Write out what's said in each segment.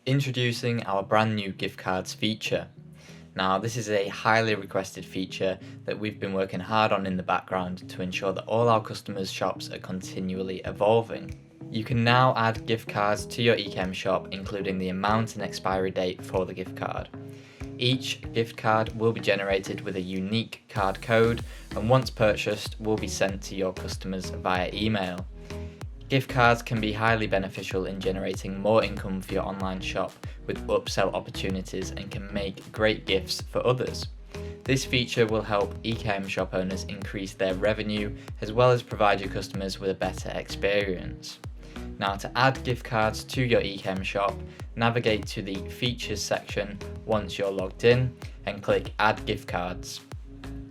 Introducing our brand new gift cards feature. Now, this is a highly requested feature that we've been working hard on in the background to ensure that all our customers' shops are continually evolving. You can now add gift cards to your EKM shop, including the amount and expiry date for the gift card. Each gift card will be generated with a unique card code, and once purchased will be sent to your customers via email. Gift cards can be highly beneficial in generating more income for your online shop with upsell opportunities and can make great gifts for others. This feature will help EKM shop owners increase their revenue as well as provide your customers with a better experience. Now, to add gift cards to your EKM shop, navigate to the Features section once you're logged in and click Add Gift Cards.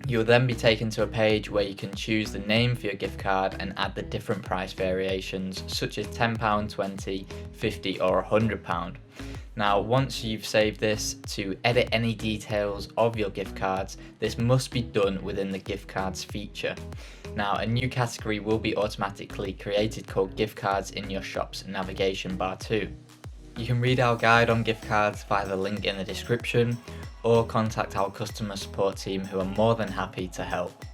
You'll then be taken to a page where you can choose the name for your gift card and add the different price variations such as £10, £20, £50 or £100. Now, once you've saved this, to edit any details of your gift cards, this must be done within the gift cards feature. Now, a new category will be automatically created called gift cards in your shop's navigation bar too. You can read our guide on gift cards via the link in the description or contact our customer support team who are more than happy to help.